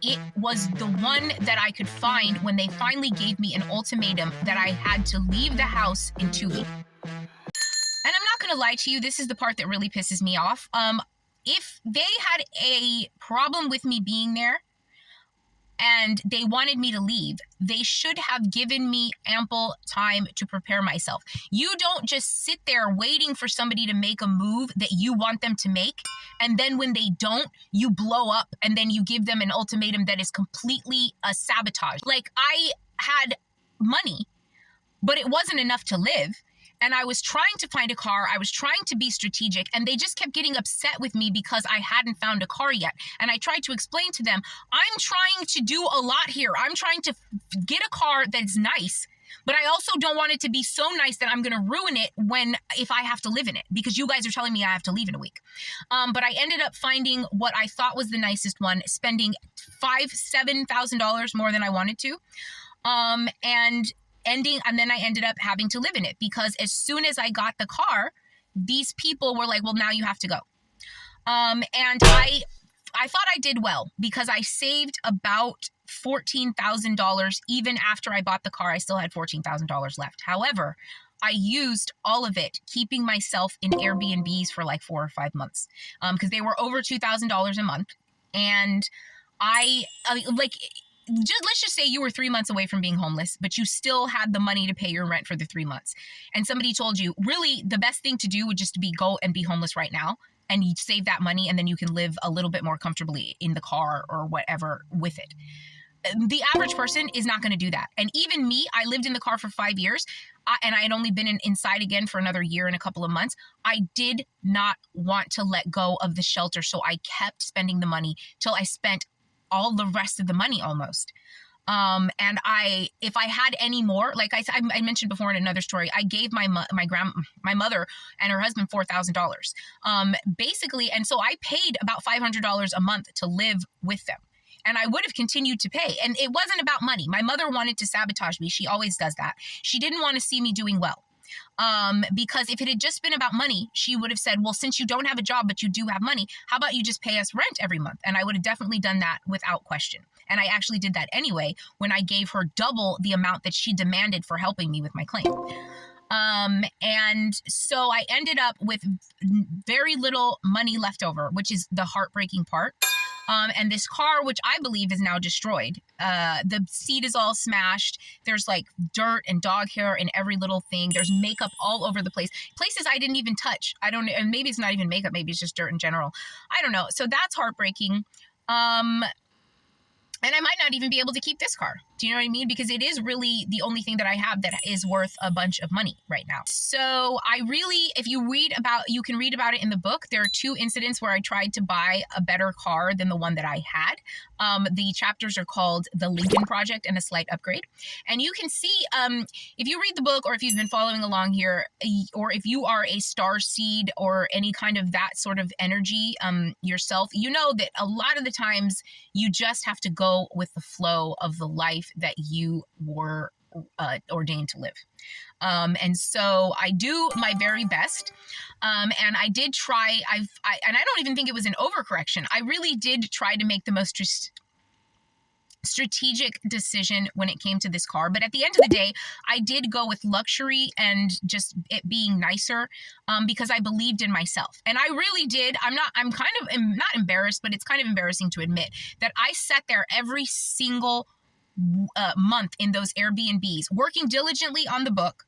it was the one that I could find when they finally gave me an ultimatum that I had to leave the house in 2 weeks. And I'm not going to lie to you, this is the part that really pisses me off. If they had a problem with me being there and they wanted me to leave, they should have given me ample time to prepare myself. You don't just sit there waiting for somebody to make a move that you want them to make, and then when they don't, you blow up and then you give them an ultimatum that is completely a sabotage. Like, I had money, but it wasn't enough to live. And I was trying to find a car. I was trying to be strategic, and they just kept getting upset with me because I hadn't found a car yet. And I tried to explain to them, I'm trying to do a lot here. I'm trying to get a car that's nice, but I also don't want it to be so nice that I'm going to ruin it if I have to live in it, because you guys are telling me I have to leave in a week. But I ended up finding what I thought was the nicest one, spending $7,000 more than I wanted to. And then I ended up having to live in it, because as soon as I got the car, these people were like, well, now you have to go. And I thought I did well, because I saved about $14,000. Even after I bought the car, I still had $14,000 left. However, I used all of it keeping myself in Airbnbs for like 4 or 5 months, because they were over $2,000 a month. And let's just say you were 3 months away from being homeless, but you still had the money to pay your rent for the 3 months. And somebody told you, really, the best thing to do would just be go and be homeless right now, and you save that money, and then you can live a little bit more comfortably in the car or whatever with it. The average person is not going to do that. And even me, I lived in the car for 5 years, and I had only been inside again for another year and a couple of months. I did not want to let go of the shelter, so I kept spending the money till I spent all the rest of the money almost. And if I had any more, like I mentioned before in another story, I gave my mother and her husband $4,000, basically. And so I paid about $500 a month to live with them. And I would have continued to pay. And it wasn't about money. My mother wanted to sabotage me. She always does that. She didn't want to see me doing well. Because if it had just been about money, she would have said, well, since you don't have a job, but you do have money, how about you just pay us rent every month? And I would have definitely done that without question. And I actually did that anyway, when I gave her double the amount that she demanded for helping me with my claim. And so I ended up with very little money left over, which is the heartbreaking part. And this car, which I believe is now destroyed, the seat is all smashed. There's like dirt and dog hair in every little thing. There's makeup all over the place. Places I didn't even touch. I don't know. And maybe it's not even makeup. Maybe it's just dirt in general. I don't know. So that's heartbreaking. And I might not even be able to keep this car. Do you know what I mean? Because it is really the only thing that I have that is worth a bunch of money right now. So if you can read about it in the book. There are 2 incidents where I tried to buy a better car than the one that I had. The chapters are called The Lincoln Project and A Slight Upgrade. And you can see, if you read the book, or if you've been following along here, or if you are a starseed or any kind of that sort of energy yourself, you know that a lot of the times you just have to go with the flow of the life that you were ordained to live. And so I do my very best. And I did try, and I don't even think it was an overcorrection. I really did try to make the most strategic decision when it came to this car. But at the end of the day, I did go with luxury and just it being nicer, because I believed in myself. And I really did. I'm not embarrassed, but it's kind of embarrassing to admit that I sat there every single month in those Airbnbs, working diligently on the book,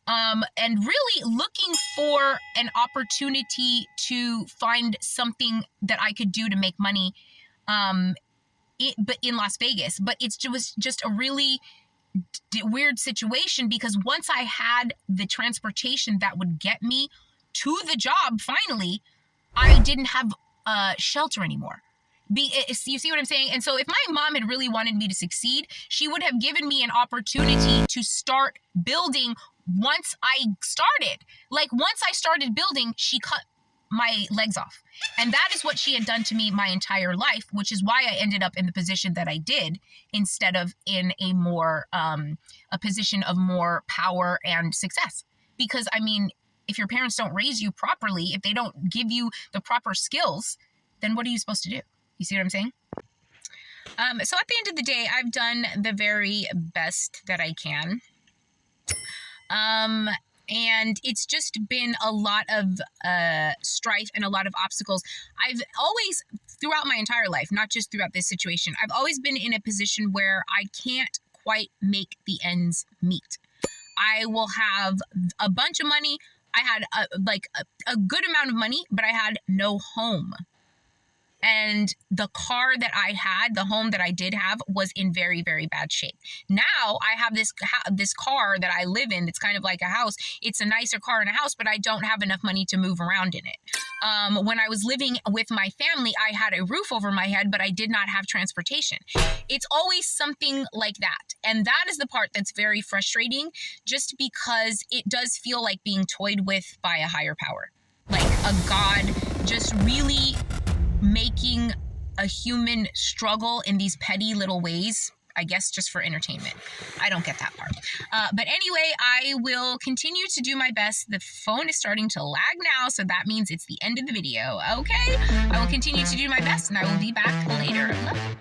and really looking for an opportunity to find something that I could do to make money, but in Las Vegas. But it was just a really weird situation, because once I had the transportation that would get me to the job, finally, I didn't have shelter anymore. You see what I'm saying? And so if my mom had really wanted me to succeed, she would have given me an opportunity to start building once I started. Like, once I started building, she cut my legs off. And that is what she had done to me my entire life, which is why I ended up in the position that I did, instead of in a position of more power and success. Because, I mean, if your parents don't raise you properly, if they don't give you the proper skills, then what are you supposed to do? You see what I'm saying? So at the end of the day, I've done the very best that I can. And it's just been a lot of strife and a lot of obstacles. I've always, throughout my entire life, not just throughout this situation, I've always been in a position where I can't quite make the ends meet. I will have a bunch of money. I had a good amount of money, but I had no home. And the car that I had, the home that I did have, was in very, very bad shape. Now I have this car that I live in. It's kind of like a house. It's a nicer car and a house, but I don't have enough money to move around in it. When I was living with my family, I had a roof over my head, but I did not have transportation. It's always something like that. And that is the part that's very frustrating, just because it does feel like being toyed with by a higher power. Like a god just really making a human struggle in these petty little ways, I guess just for entertainment. I don't get that part. But anyway, I will continue to do my best. The phone is starting to lag now, so that means it's the end of the video. Okay? I will continue to do my best, and I will be back later. Love you.